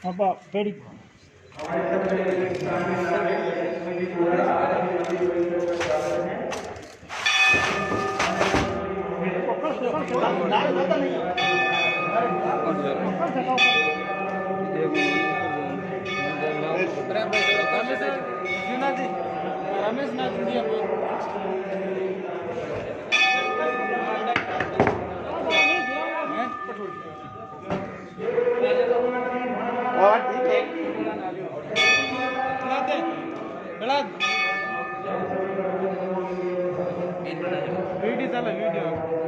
apa pedi Ramesh नाथ India और ठीक है चला वीडियो चला वीडियो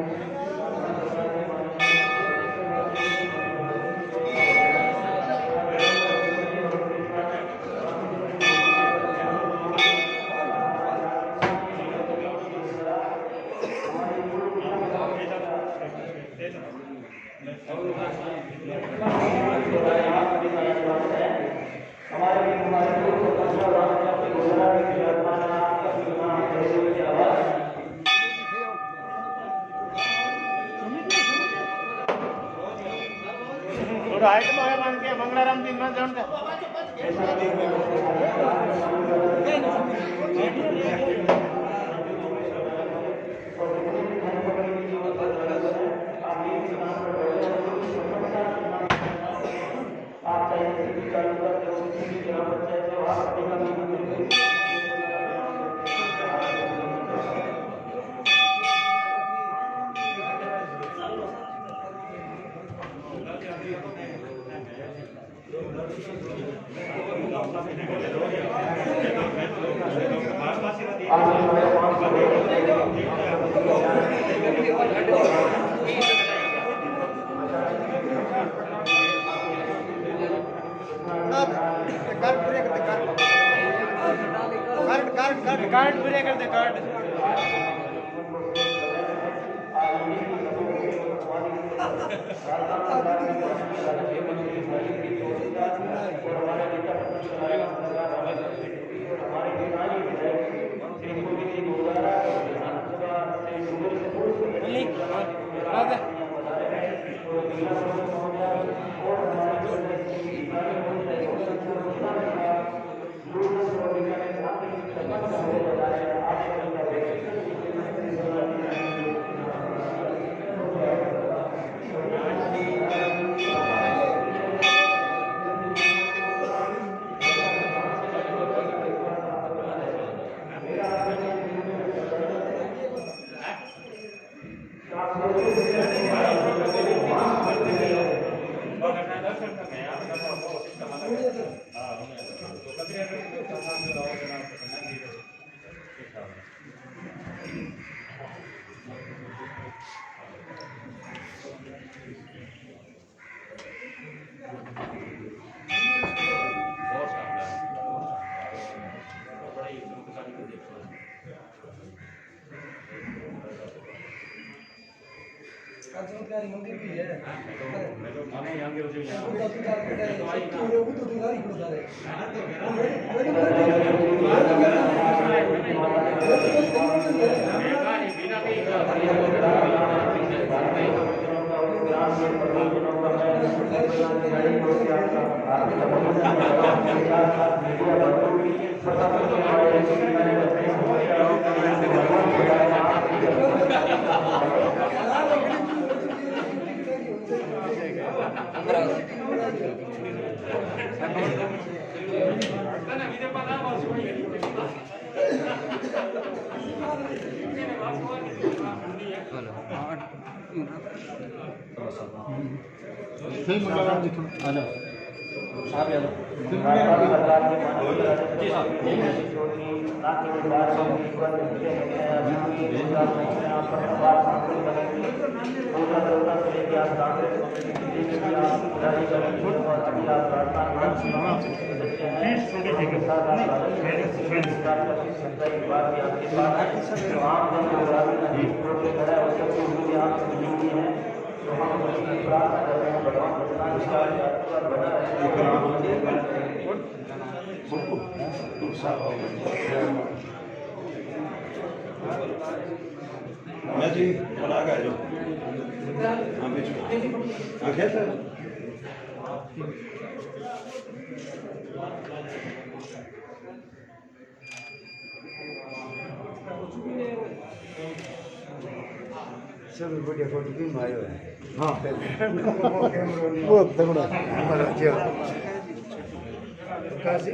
आइटम है मान के मंगलाराम दिन में जान कार्ड पूरे कर दे कार्ड मंदिर भी है माने यहां के उसे मैं जी बना गया जो हाँ बीच हाँ खेल सर सब बढ़िया फोटो क्यों आयो है हाँ बहुत तगड़ा हमारा क्या प्रकाश जी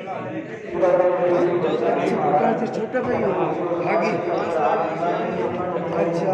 छोटा भाई हो आगे अच्छा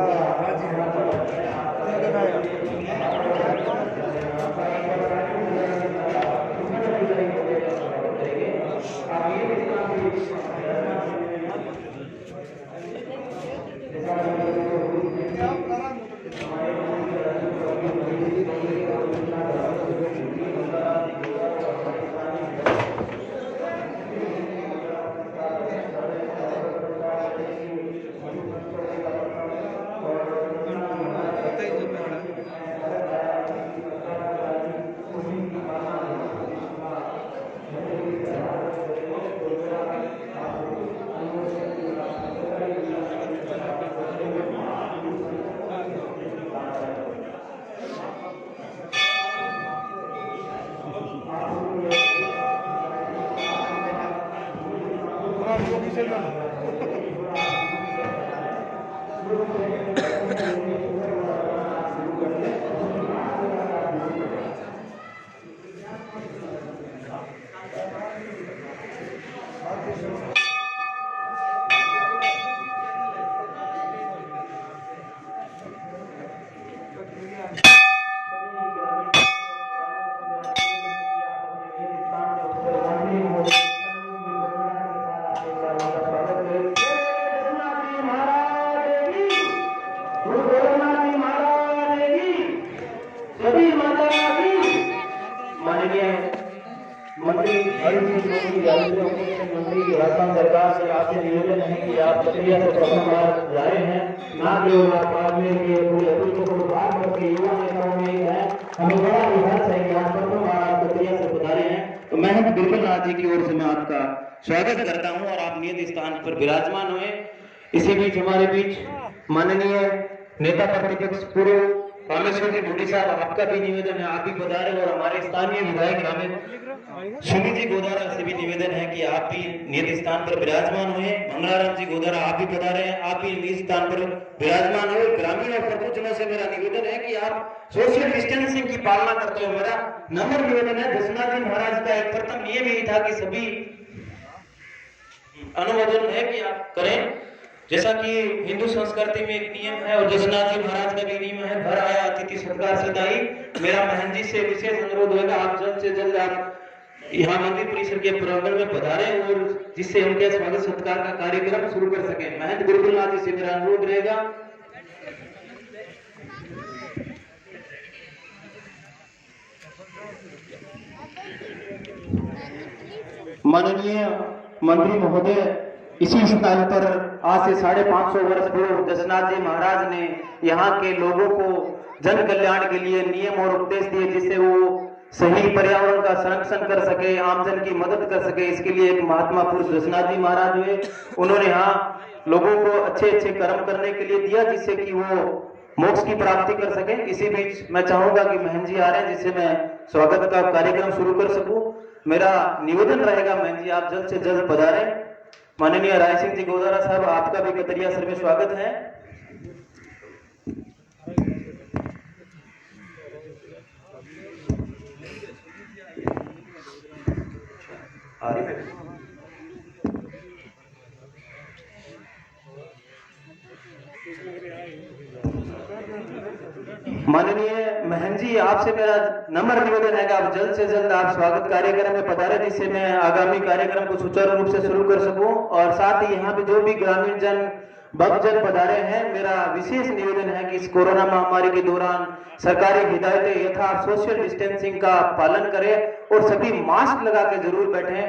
मंत्री मंत्री की राजस्थान सरकार से आपसे निवेदन है कि आप प्रक्रिया से प्रथम बार जा रहे हैं ना केवल आप आदमी के पूरे अतिथि को बात करके युवा नेताओं में एक है हमें बड़ा विश्वास है कि आप प्रथम बार आप प्रक्रिया से पधारे हैं तो महंत बिरबलनाथ जी की ओर से मैं आपका स्वागत करता हूं और आप नियत स्थान पर विराजमान हुए। इसी बीच हमारे बीच माननीय नेता प्रतिपक्ष पूर्व कामेश्वर जी भूटी साहब आपका भी निवेदन है आप भी पधारे और हमारे स्थानीय विधायक रामेश सुमित जी गोदारा से भी निवेदन है कि आप भी नियत स्थान पर विराजमान हुए। मंगलाराम जी गोदारा आप भी पधारे हैं आप भी नियत स्थान पर विराजमान हुए। ग्रामीण और प्रमुखजनों से मेरा निवेदन है कि आप सोशल डिस्टेंसिंग की पालना करते हो। मेरा नम्र निवेदन है दशनाथ जी महाराज का एक प्रथम नियम यही था कि सभी अनुमोदन है कि आप करें जैसा कि हिंदू संस्कृति में एक नियम है और दशनाथ जी महाराज का भी नियम है घर आया अतिथि सत्कार सदाई। मेरा महंत जी से विशेष अनुरोध होगा आप जल्द से जल्द आप यहाँ मंदिर परिसर के प्रांगण में पधारे और जिससे हम क्या स्वागत सत्कार का कार्यक्रम शुरू कर सके। महंत बिरबलनाथ जी से मेरा अनुरोध रहेगा। माननीय मंत्री महोदय इसी स्थान पर आज से 550 वर्ष पूर्व दशनाथ जी महाराज ने यहाँ के लोगों को जन कल्याण के लिए नियम और उपदेश दिए जिससे वो सही पर्यावरण का संरक्षण कर सके आमजन की मदद कर सके। इसके लिए एक महात्मा पुरुष दशनाथ जी महाराज हुए उन्होंने यहाँ लोगों को अच्छे अच्छे कर्म करने के लिए दिया जिससे कि वो मोक्ष की प्राप्ति कर सके। इसी बीच मैं चाहूंगा कि महंत जी आ रहे हैं जिससे मैं स्वागत का कार्यक्रम शुरू कर सकूं। मेरा निवेदन रहेगा महंत जी आप जल्द से जल्द पधारें। माननीय राय सिंह जी गोदारा साहब आपका भी कतरिया सर में स्वागत है। माननीय महंत जी आपसे मेरा नम्र निवेदन है कि आप जल्द से जल्द आप स्वागत कार्यक्रम में पधारे जिससे मैं आगामी कार्यक्रम को सुचारू रूप से शुरू कर सकूं। और साथ ही यहाँ पे जो भी ग्रामीण जन भक्तजन पधारे हैं मेरा विशेष निवेदन है कि इस कोरोना महामारी के दौरान सरकारी हिदायतें यथा सोशल डिस्टेंसिंग का पालन करें और सभी मास्क लगा के जरूर बैठे।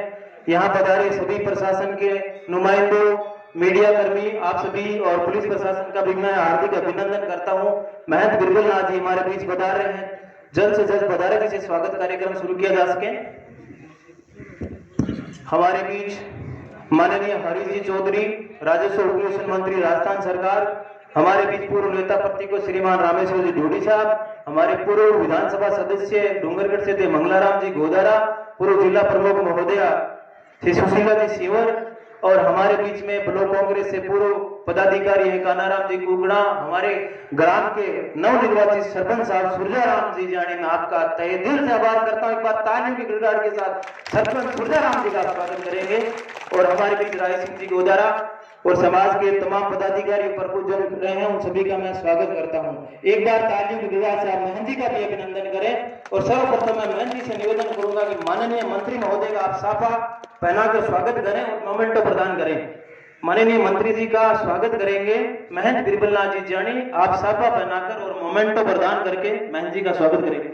यहाँ पधारे सभी प्रशासन के नुमाइंदों मीडिया कर्मी आप सभी और पुलिस प्रशासन का भी मैं हार्दिक अभिनंदन करता हूं। महंत बिरबलनाथ जी हमारे बीच पधार रहे हैं जल्द से जल्द पधारे जिससे स्वागत कार्यक्रम शुरू किया जा सके। हमारे बीच माननीय हरीश जी चौधरी, राजस्व उपलेशन मंत्री राजस्थान सरकार, हमारे बीच पूर्व नेता प्रतिको श्रीमान रामेश्वर जी ढोडी साहब, हमारे पूर्व विधानसभा सदस्य डूंगरगढ़ से थे मंगलाराम जी गोदारा, पूर्व जिला प्रमुख महोदया श्री सुशीला जी सीवर, और हमारे बीच में ब्लॉक कांग्रेस से पूर्व पदाधिकारी है कानाराम जी कुगड़ा, हमारे ग्राम के नवनिर्वाचित सरपंच साहब सूर्याराम जी जाने में आपका तहे दिल से आभार करता हूं। एक बार तालियों की गड़गड़ाहट के साथ सरपंच सूर्याराम जी का स्वागत करेंगे। और हमारे बीच राय सिंह जी गोदारा और समाज के तमाम पदाधिकारी प्रपुज जन रहे हैं, उन सभी का मैं स्वागत करता हूं। एक बार तालियों की गड़गड़ाहट से आप महंत जी का भी अभिनंदन करें। और सर्वप्रथम मैं महंत जी से निवेदन करूंगा कि माननीय मंत्री महोदय का आप साफा पहनाकर स्वागत करें और मोमेंटो प्रदान करें। माननीय मंत्री जी का स्वागत करेंगे महंत बिरबलनाथ जी जानी, आप साफा पहनाकर और मोमेंटो प्रदान करके महंत जी का स्वागत करेंगे।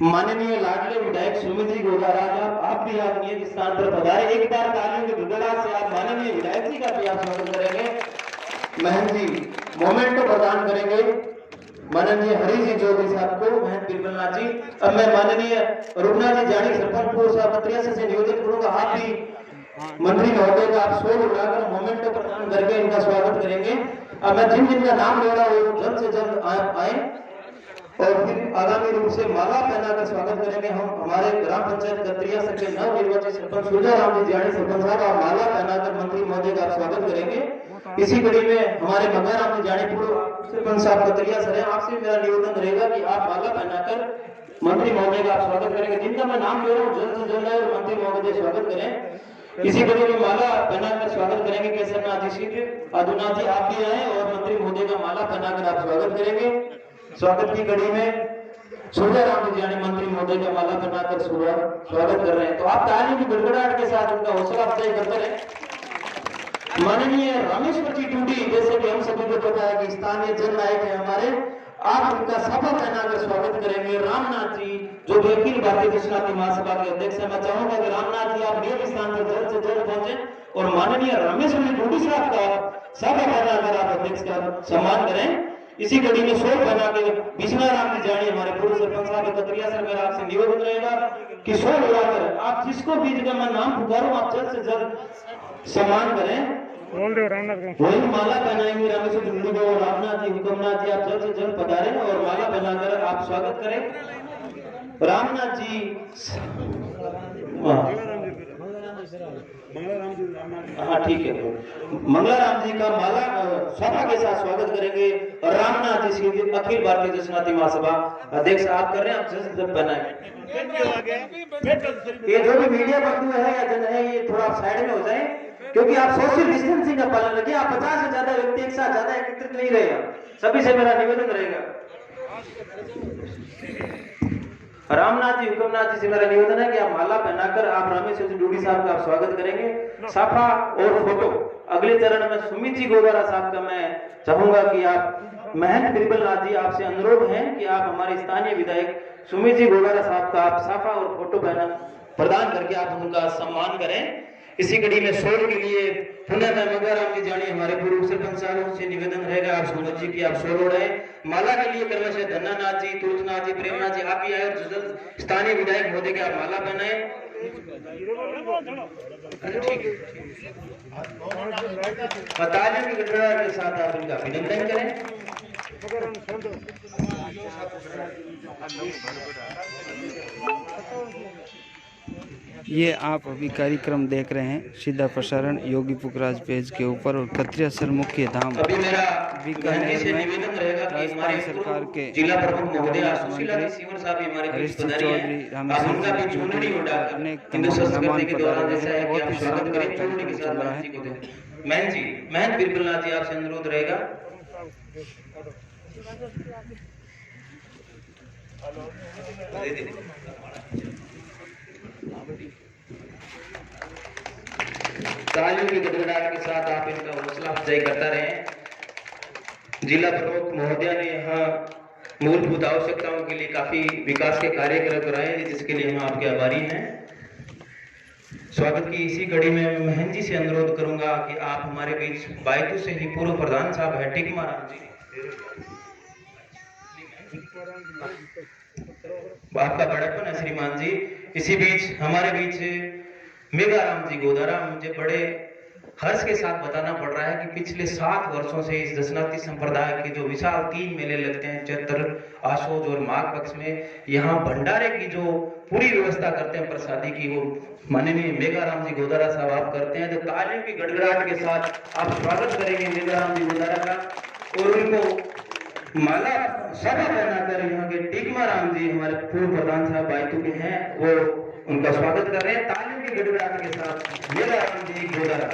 माननीय लाडले विधायक सुमित जी गोदारा, आप भी आप नियत स्थान पर पधारे। एक बार तालियों की गड़गड़ाहट से आप माननीय विधायक जी का भी आप स्वागत करेंगे। महंत जी मोमेंटो प्रदान करेंगे माननीय हरीश जी चौधरी साहब को, महंत बिरबलनाथ जी। अब मैं माननीय रुकना जी जानी सरपंच को साहब से निवेदन करूंगा, आप भी मंत्री महोदय का आप शोर उठाकर मोमेंटो प्रदान करके इनका स्वागत करेंगे। अब मैं जिन जिनका नाम ले रहा हूँ जल्द से जल्द आए और फिर आगामी रूप से माला पहनाकर स्वागत करेंगे। हम हमारे ग्राम पंचायत कतरिया से के नवनिर्वाचित सरपंच सूर्याराम जी जानी सरपंच साहब, आप माला पहनाकर मंत्री महोदय का स्वागत करेंगे। इसी कड़ी में हमारे मंगाराम जी जानी पूर्व सरपंच साहब कतरिया सर, आपसे मेरा निवेदन रहेगा कि आप माला पहनाकर मंत्री महोदय का आप स्वागत करेंगे। जिनका मैं नाम ले रहा हूँ जल्द से जल्द और मंत्री महोदय स्वागत करें। इसी कड़ी में माला पहनाकर स्वागत करेंगे केसरनाथ जी, अधुनाथ जी आप भी आए और मंत्री महोदय का माला पहनाकर आप स्वागत करेंगे। स्वागत की कड़ी में सूर्याराम जी जानी मंत्री महोदय का माला पहनाकर स्वागत कर रहे हैं, तो आप तालियों की गड़गड़ाहट के साथ उनका हौसला अफजाई करते रहे। माननीय रामेश्वर जी टूडी, जैसे कि हम सभी को पता है कि स्थानीय जननायक है हमारे, आप उनका सफा पहनाकर स्वागत करेंगे। रामनाथ जी जो कि अखिल भारतीय दक्षिणाती महासभा के अध्यक्ष है, मैं चाहूंगा कि रामनाथ जी आप नियत स्थान पर जल्द से जल्द पहुंचे और माननीय रामेश्वर जी टूडी साहब का सफा पहनाकर आप अध्यक्ष का सम्मान करें। इसी कड़ी में शोर बना के विष्णाराम जी जानी हमारे पूर्व सरपंच साहब कतरिया सर, मेरा आपसे निवेदन रहेगा कि शोर उड़ाकर आप जिसको भी जगह मैं नाम पुकारूं आप जल्द से जल्द सम्मान करें। वही माला पहनाएंगे रामेश्वर जी को, रामनाथ जी हुकमनाथ जी आप जल्द से जल्द पधारें और माला पहनाकर आप स्वागत करें। रामनाथ जी हाँ ठीक है, मंगलाराम जी का माला सभा के साथ स्वागत करेंगे और रामनाथ जी श्री अखिल भारतीय दक्षिणाती महासभा अध्यक्ष आप कर रहे हैं, आप जल्द बनाए। ये जो भी मीडिया बंधु है या जन है ये थोड़ा साइड में हो जाए, क्योंकि आप सोशल डिस्टेंसिंग का पालन रखिए। आप 50 से ज्यादा व्यक्ति एक साथ ज्यादा एकत्रित नहीं रहेगा, सभी से मेरा निवेदन रहेगा। रामनाथ जी हुकमनाथ जी से मेरा निवेदन है कि आप माला पहनाकर आप रामेश्वर जी डूडी साहब का स्वागत करेंगे। साफा और फोटो अगले चरण में सुमित जी गोदारा साहब का मैं चाहूंगा कि आप महंत बिरबलनाथ जी आपसे अनुरोध है कि आप हमारे स्थानीय विधायक सुमित जी गोदारा साहब का आप साफा और फोटो प्रदान करके आप उनका सम्मान करें। इसी कड़ी में शोर के लिए पुनः मैं मंगाराम जी जानी हमारे पूर्व सरपंच साहब से निवेदन रहेगा आप सुमत जी की आप शोर उड़ाएं। माला के लिए क्रमशः धन्नानाथ जी, तुलसनाथ जी, प्रेमनाथ जी आप भी आए और जल्द स्थानीय विधायक महोदय के आप माला पहनाएं। तालियों की गड़गड़ाहट के साथ आप इनका अभिनंदन करें। ये आप अभी कार्यक्रम देख रहे हैं सीधा प्रसारण योगी पुखराज पेज के ऊपर और कतरिया सर मुख्य धाम बीकानेर में राजस्थान सरकार के जिला प्रमुख महोदय सुशीला सीवर साहब हमारे हरीश चौधरी, रामेश्वर जी चौधरी अनेक मेहमान पधारे हैं। बहुत ही शानदार कार्यक्रम चल रहा है। महंत बिरबलनाथ जी आपसे अनुरोध रहेगा। तालियों की गड़गड़ाहट के साथ आप इनका हौसला अफजाई करता रहें। जिला प्रमुख महोदय ने यहाँ मूलभूत आवश्यकताओं के लिए काफी विकास के कार्य कराए हैं, जिसके लिए हम आपके आभारी हैं। स्वागत की इसी कड़ी में महंत जी से अनुरोध करूंगा कि आप हमारे बीच बायतू से ही पूर्व प्रधान साहब है टिकमाराम जी, आपका बड़प्पन है श्रीमान जी। इसी बीच हमारे बीच मेघाराम जी गोदारा, मुझे बड़े हर्ष के साथ बताना पड़ रहा है कि पिछले 7 वर्षों से इस दशनार्थी संप्रदाय के जो विशाल 3 मेले लगते हैं, चैत्र, आशोज और माघ पक्ष में, यहाँ भंडारे की जो पूरी व्यवस्था करते हैं प्रसादी की, वो माननीय मेघाराम जी गोदारा साहब आप करते हैं। तो तालियों की गड़गड़ाहट के साथ आप स्वागत करेंगे मेघाराम जी गोदारा का, और उनको माला सभा पहनाकर यहाँ के टिकमा राम जी हमारे पूर्व प्रधान साहब बायतू के हैं, वो उनका स्वागत कर रहे हैं तालियों की गड़गड़ाहट के साथ मेघाराम जी गोदारा।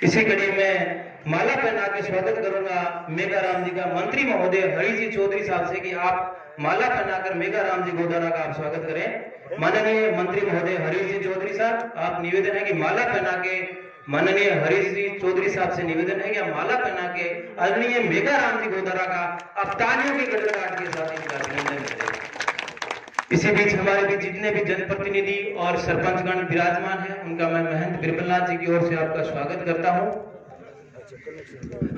इसी कड़ी में माला पहना के स्वागत करूंगा मेघाराम जी का मंत्री महोदय हरि जी चौधरी साहब से कि आप माला पहनाकर मेघाराम जी गोदारा का आप स्वागत करें। माननीय मंत्री महोदय हरि जी चौधरी साहब, आप निवेदन है कि माला पहना के, माननीय हरि जी चौधरी साहब से निवेदन है कि आप माला पहना के आदरणीय मेघाराम जी गोदारा का आप तालियों की गड़गड़ाहट के साथ इनका अभिनंदन करें। इसी बीच हमारे बीच जितने भी जनप्रतिनिधि और सरपंचगण विराजमान हैं, उनका मैं महंत बिरबलनाथ जी की ओर से आपका स्वागत करता हूं।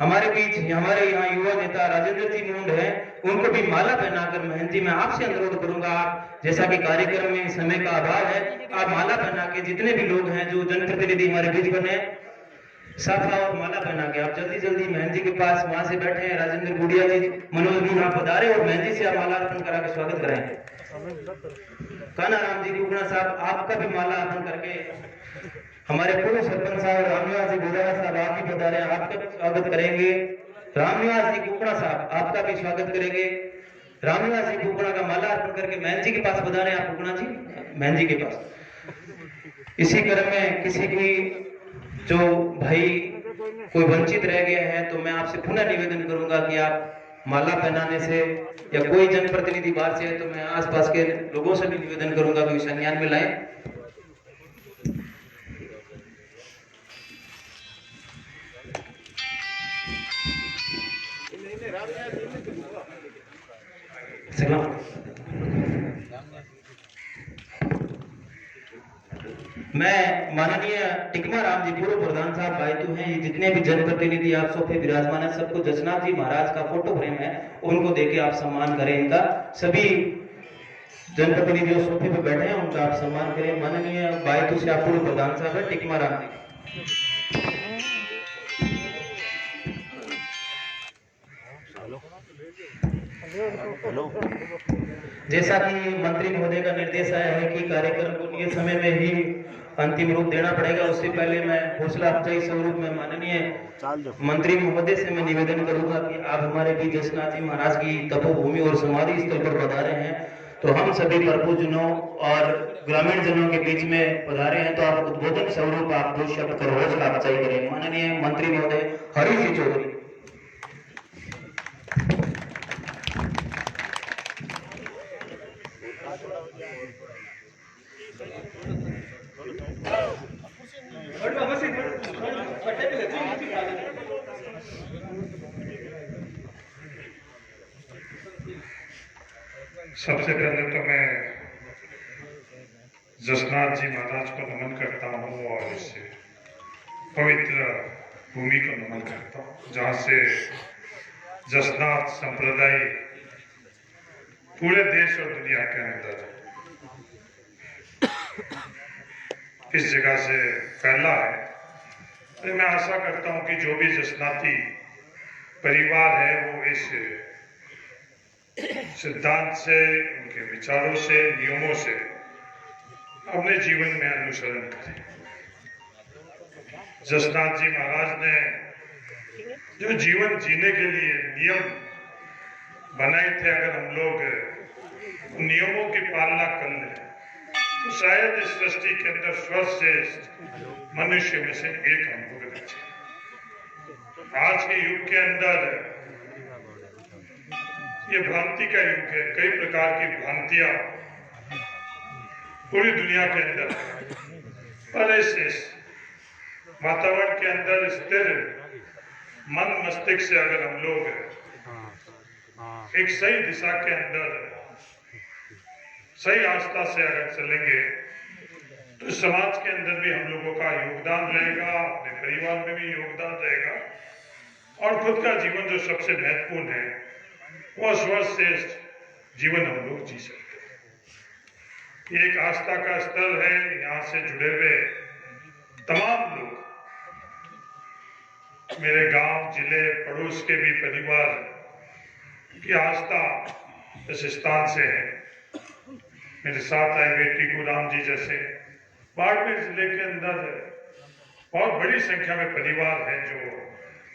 हमारे बीच हमारे यहाँ युवा नेता राजेंद्र जी मुंड हैं, उनको भी माला पहनाकर महंत जी मैं आपसे अनुरोध करूंगा, आप जैसा कि कार्यक्रम में समय का अभाव है, आप माला पहना के जितने भी लोग हैं जो जनप्रतिनिधि हमारे बीच बने, साफा और माला पहना के आप जल्दी जल्दी महंत जी के पास वहां से बैठे हैं। राजेंद्र गुड़िया जी, मनोज मुंड आप पधारे और महंत जी से आप माला अर्पण करा के स्वागत करें। कान्हा राम जी कुकड़ा साहब, आपका भी माला अर्पण करके हमारे पूर्व सरपंच साहब रामनिवास जी गोदारा साहब आप भी पधारे, आपका स्वागत करेंगे। रामनिवास जी कुकड़ा साहब आपका भी स्वागत करेंगे। रामनिवास जी कुकड़ा का माला अर्पण करके महंत जी के पास पधारे आप कुकड़ा जी, महंत जी के पास। इसी क्रम में किसी की जो भाई कोई वंचित रह गया है, तो मैं आपसे पुनः निवेदन करूंगा कि आप माला पहनाने से, या कोई जनप्रतिनिधि बाहर से है तो मैं आसपास के लोगों से भी निवेदन करूंगा कि संज्ञान में लाएं। मैं माननीय टिकमा राम जी पूर्व प्रधान साहब बायतू हैं, ये जितने भी जनप्रतिनिधि आप सोफे विराजमान है, सबको जसनाथ जी महाराज का फोटो फ्रेम है, उनको देके आप सम्मान करें इनका। सभी जनप्रतिनिधि जो सोफे पे बैठे हैं उनका आप सम्मान करें। माननीय बायतू से आप पूर्व प्रधान साहब है टिकमा राम जी। जैसा कि मंत्री महोदय का निर्देश आया है कि कार्यक्रम को नियत समय में ही अंतिम रूप देना पड़ेगा, उससे पहले मैं हौसला अफजाई स्वरूप में माननीय मंत्री महोदय से मैं निवेदन करूंगा कि आप हमारे भी जसनाथ जी महाराज की तपोभूमि और समाधि स्थल पर पधारे हैं, तो हम सभी प्रभुजनों और ग्रामीण जनों के बीच में पधारे हैं, तो आप उद्बोधन स्वरूप आप 2 शब्द कर हौसला अफजाई करें। माननीय मंत्री महोदय हरि जी चौधरी। सबसे पहले तो मैं जसनाथ जी महाराज को नमन करता हूँ और इस पवित्र भूमि को नमन करता हूँ जहाँ से जसनाथ संप्रदाय पूरे देश और दुनिया के अंदर इस जगह से फैला है। तो मैं आशा करता हूँ कि जो भी जसनाथी परिवार है वो इस सिद्धांत से, उनके विचारों से, नियमों से अपने जीवन में अनुसरण करें। जसनाथ जी महाराज ने जो जीवन जीने के लिए नियम बनाए थे, अगर हम लोग नियमों की पालना कर लें तो शायद इस सृष्टि के अंदर सर्वश्रेष्ठ मनुष्य में से एक हम लोग बचे। आज के युग के अंदर ये भ्रांति का युग है, कई प्रकार की भ्रांतियां पूरी दुनिया के अंदर, पर इस वातावरण के अंदर स्थिर मन मस्तिष्क से अगर हम लोग एक सही दिशा के अंदर सही आस्था से अगर चलेंगे तो समाज के अंदर भी हम लोगों का योगदान रहेगा, अपने परिवार में भी योगदान रहेगा और खुद का जीवन जो सबसे महत्वपूर्ण है वो सर्वश्रेष्ठ जीवन हम लोग जी सकते हैं। एक आस्था का स्थल है। यहाँ से जुड़े हुए तमाम लोग मेरे गांव, जिले, पड़ोस के भी परिवार की आस्था इस स्थान से है। मेरे साथ आए बेटी गुलाम जी जैसे बाड़मेर जिले के अंदर बहुत बड़ी संख्या में परिवार हैं जो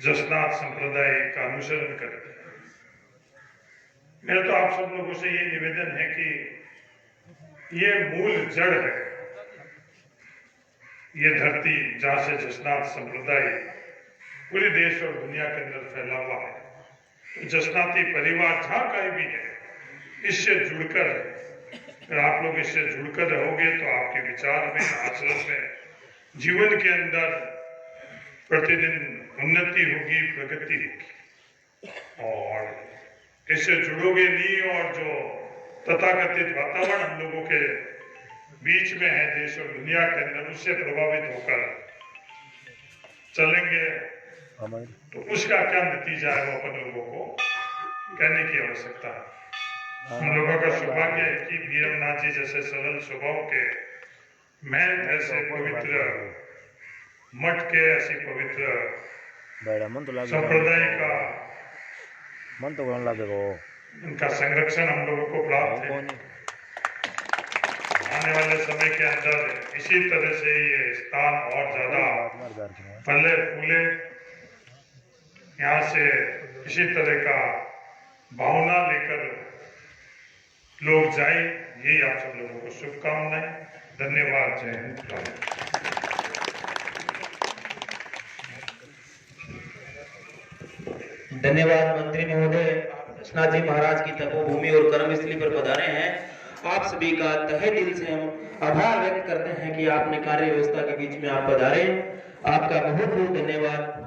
जसनाथ संप्रदाय का अनुसरण करते हैं। मेरा तो आप सब लोगों से ये निवेदन है कि ये मूल जड़ है, ये धरती जहां से जसनाथ संप्रदाय पूरे देश और दुनिया के अंदर फैला हुआ है। तो जसनाती परिवार जहां कहीं भी है, इससे जुड़कर, अगर आप लोग इससे जुड़कर रहोगे तो आपके विचार में, आचरण में, जीवन के अंदर प्रतिदिन उन्नति होगी, प्रगति होगी। और इससे जुड़ोगे नहीं और जो तथाकथित वातावरण हम लोगों के बीच में है देश और दुनिया के अंदर, उससे प्रभावित होकर चलेंगे तो उसका क्या नतीजा है वो अपन लोगों को कहने की आवश्यकता है। हम लोगों का सौभाग्य है कि वीरमनाथ जी जैसे सरल स्वभाव के महंत ऐसे पवित्र मठ के, ऐसी पवित्र संप्रदाय का इनका संरक्षण हम लोगों को प्राप्त है। आने वाले समय के अंदर इसी तरह से ये स्थान और ज्यादा फले फूले, यहाँ से इसी तरह का भावना लेकर लोग जाए, यही आप सब लोगों को शुभकामनाएं। धन्यवाद। जय हिंद। धन्यवाद मंत्री महोदय, जसनाथ जी महाराज की तपोभूमि और कर्मस्थली पर पधारे हैं। आप सभी का तहे दिल से हम आभार व्यक्त करते हैं कि आपने कार्य व्यवस्था के बीच में आप पधारे। आपका बहुत बहुत धन्यवाद।